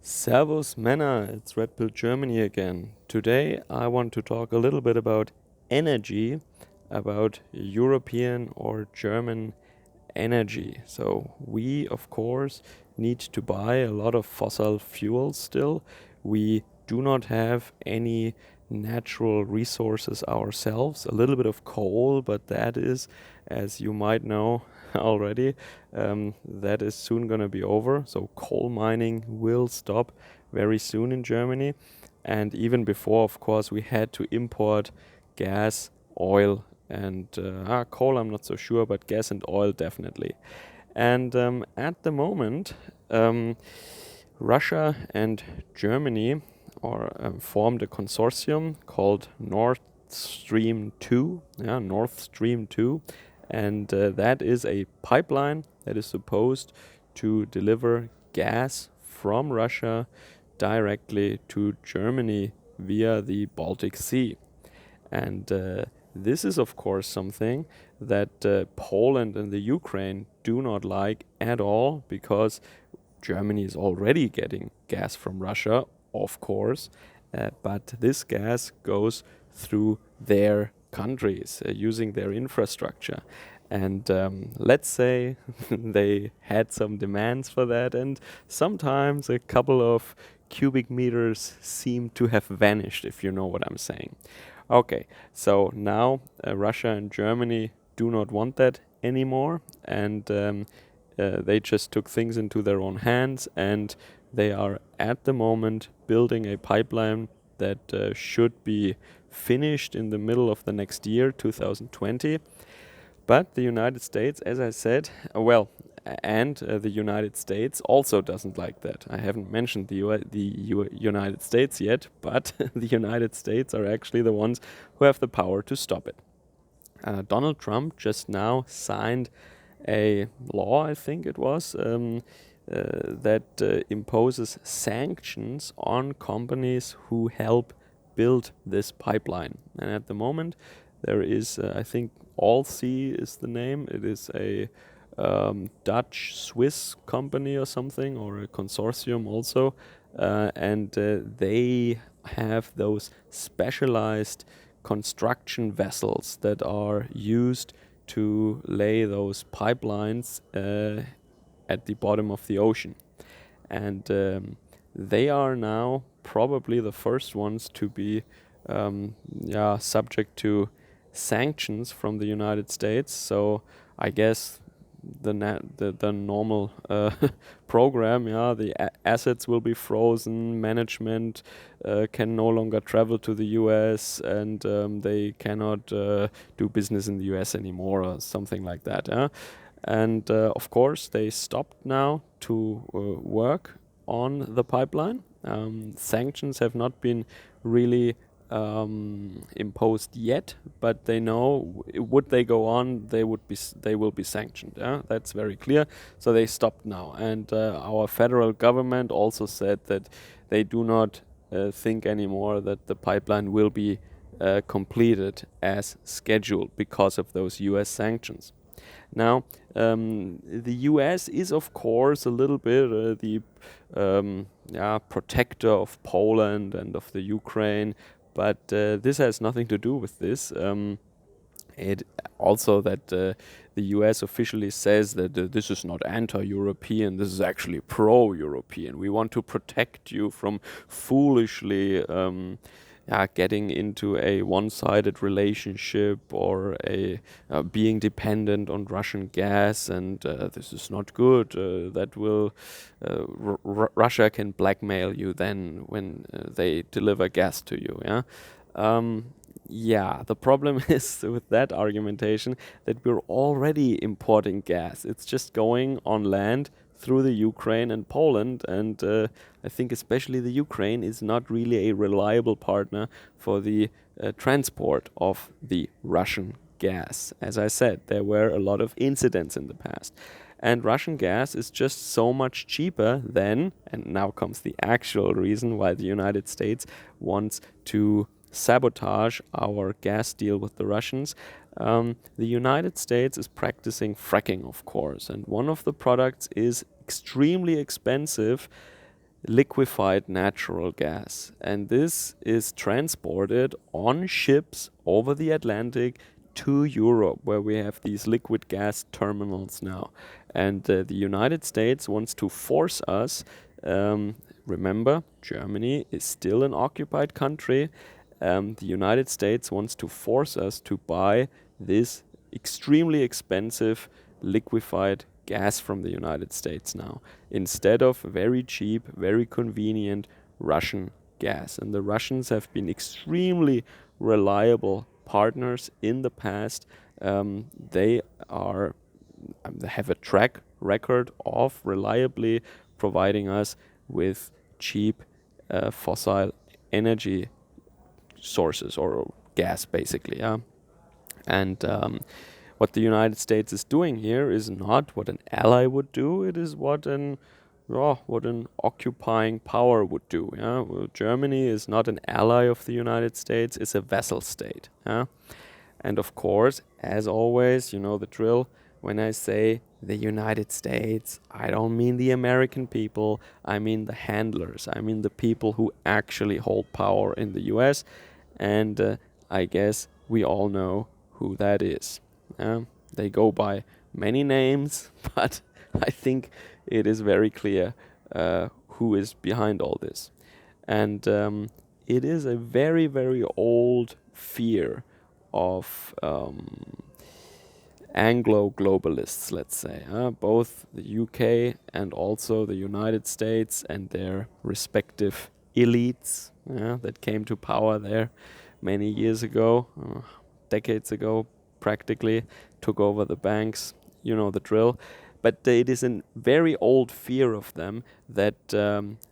Servus Männer, it's Red Pill Germany again. Today I want to talk a little bit about energy, about European or German energy. So, we of course need to buy a lot of fossil fuels still. We do not have any natural resources ourselves. A little bit of coal, but that is, as you might know already, that is soon going to be over. So, coal mining will stop very soon in Germany. And even before, of course, we had to import gas, oil, and coal, I'm not so sure, but gas and oil definitely. And at the moment, um, Russia and Germany formed a consortium called Nord Stream 2, North Stream 2, and that is a pipeline that is supposed to deliver gas from Russia directly to Germany via the Baltic Sea. And this is, of course, something that Poland and the Ukraine do not like at all because Germany is already getting gas from Russia, of course, but this gas goes through their countries using their infrastructure. And let's say they had some demands for that, and sometimes a couple of cubic meters seem to have vanished, if you know what I'm saying. Okay, so now Russia and Germany do not want that anymore, and they just took things into their own hands, and they are at the moment building a pipeline that should be finished in the middle of the next year, 2020. But the United States, as I said, the United States also doesn't like that. I haven't mentioned the United States yet, but the United States are actually the ones who have the power to stop it. Donald Trump just now signed a law, I think it was, that imposes sanctions on companies who help build this pipeline. And at the moment, there is, I think, Allsea is the name. It is a Dutch Swiss company or something, or a consortium also, and they have those specialized construction vessels that are used to lay those pipelines at the bottom of the ocean. And they are now probably the first ones to be subject to sanctions from the United States. So I guess the normal program, the assets will be frozen, management can no longer travel to the US, and they cannot do business in the US anymore, or something like that. And of course, they stopped now to work on the pipeline. Sanctions have not been really imposed yet, but they know would they go on, they will be sanctioned. Yeah, that's very clear. So they stopped now, and our federal government also said that they do not think anymore that the pipeline will be completed as scheduled because of those U.S. sanctions. Now, the US is, of course, a little bit protector of Poland and of the Ukraine, but this has nothing to do with this. It also that the US officially says that this is not anti-European, this is actually pro-European. We want to protect you from foolishly getting into a one-sided relationship or a being dependent on Russian gas, and this is not good. That will Russia can blackmail you then when they deliver gas to you. The problem is with that argumentation that we're already importing gas. It's just going on land through the Ukraine and Poland, and I think especially the Ukraine is not really a reliable partner for the transport of the Russian gas. As I said, there were a lot of incidents in the past. And Russian gas is just so much cheaper than, and now comes the actual reason why the United States wants to sabotage our gas deal with the Russians. The United States is practicing fracking, of course, and one of the products is extremely expensive liquefied natural gas. And this is transported on ships over the Atlantic to Europe, where we have these liquid gas terminals now. And the United States wants to force us. Remember, Germany is still an occupied country. The United States wants to force us to buy this extremely expensive liquefied gas from the United States now, instead of very cheap, very convenient Russian gas. And the Russians have been extremely reliable partners in the past. They are they have a track record of reliably providing us with cheap fossil energy sources or gas, basically. Yeah. And what the United States is doing here is not what an ally would do. It is what an occupying power would do. Yeah? Well, Germany is not an ally of the United States; it's a vassal state. Yeah? And of course, as always, you know the drill. When I say the United States, I don't mean the American people. I mean the handlers. I mean the people who actually hold power in the US. And I guess we all know who that is. They go by many names, but I think it is very clear who is behind all this. And it is a very, very old fear of Anglo-globalists, let's say, both the UK and also the United States and their respective elites that came to power there many years ago, decades ago, practically took over the banks. You know the drill. But it is a very old fear of them that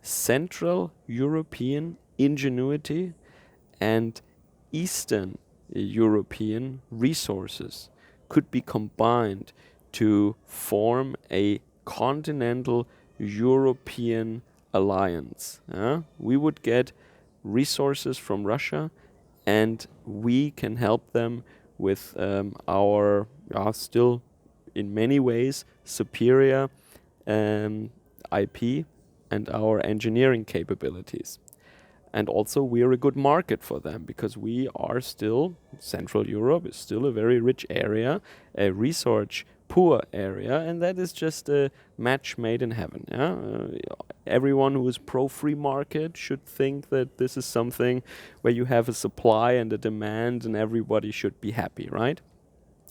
Central European ingenuity and Eastern European resources could be combined to form a continental European alliance. We would get resources from Russia, and we can help them with our still in many ways superior IP and our engineering capabilities. And also we are a good market for them because we are still, Central Europe is still a very rich area, a resource poor area, and that is just a match made in heaven. Everyone who is pro-free market should think that this is something where you have a supply and a demand and everybody should be happy, right?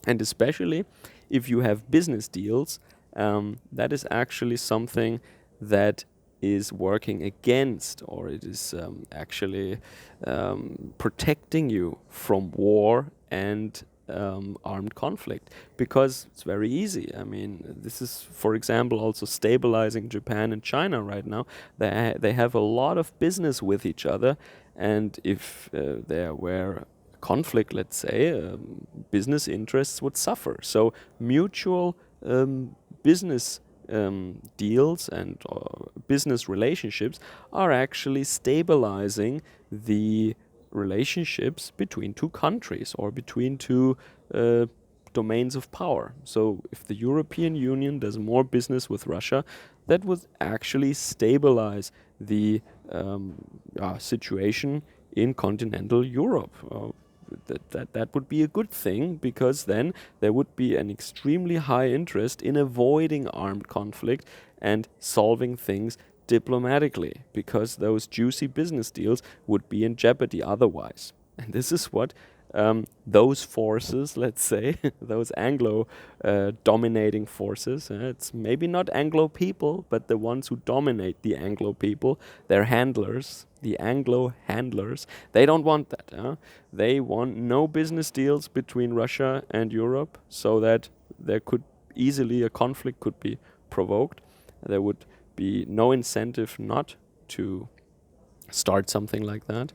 And especially if you have business deals, that is actually something that is working against, or it is actually protecting you from war and armed conflict, because it's very easy. I mean, this is, for example, also stabilizing Japan and China right now. They have a lot of business with each other, and if there were conflict, let's say, business interests would suffer. So mutual business deals and business relationships are actually stabilizing the relationships between two countries or between two domains of power. So if the European Union does more business with Russia, that would actually stabilize the situation in continental Europe. That would be a good thing, because then there would be an extremely high interest in avoiding armed conflict and solving things diplomatically, because those juicy business deals would be in jeopardy otherwise. And this is what those forces, let's say, those Anglo dominating forces, it's maybe not Anglo people, but the ones who dominate the Anglo people, their handlers, the Anglo handlers, they don't want that. They want no business deals between Russia and Europe, so that there could easily a conflict could be provoked. There would be no incentive not to start something like that.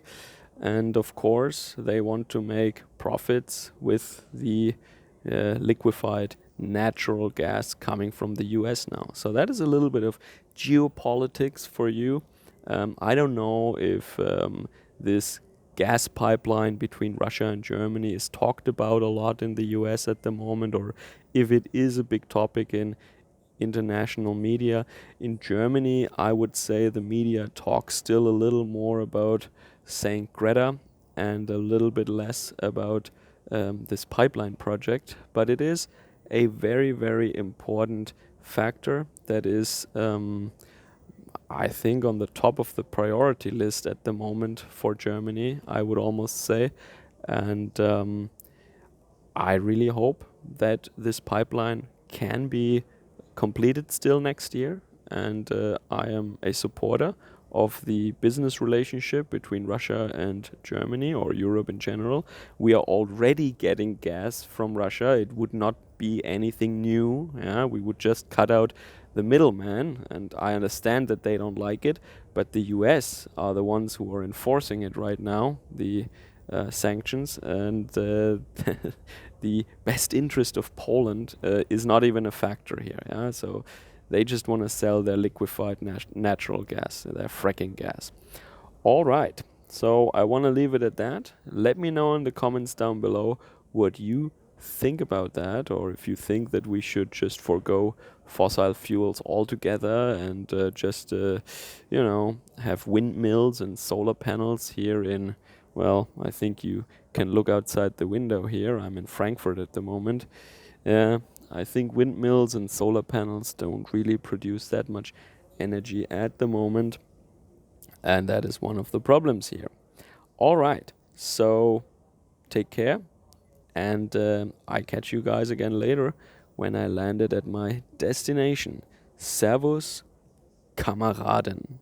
And of course, they want to make profits with the liquefied natural gas coming from the US now. So that is a little bit of geopolitics for you. I don't know if this gas pipeline between Russia and Germany is talked about a lot in the US at the moment, or if it is a big topic in international media. In Germany, I would say the media talks still a little more about St. Greta and a little bit less about this pipeline project. But it is a very, very important factor that is, I think, on the top of the priority list at the moment for Germany, I would almost say. And I really hope that this pipeline can be completed still next year. And I am a supporter of the business relationship between Russia and Germany, or Europe in general. We are already getting gas from Russia. It would not be anything new. Yeah, we would just cut out the middleman, and I understand that they don't like it, but the US are the ones who are enforcing it right now, the sanctions, and the best interest of Poland is not even a factor here. Yeah? So they just want to sell their liquefied natural gas, their fracking gas. All right. So I want to leave it at that. Let me know in the comments down below what you think about that, or if you think that we should just forego fossil fuels altogether and have windmills and solar panels here in, well, I think you can look outside the window here. I'm in Frankfurt at the moment. I think windmills and solar panels don't really produce that much energy at the moment, and that is one of the problems here. All right, so take care, and I catch you guys again later when I landed at my destination. Servus, Kameraden.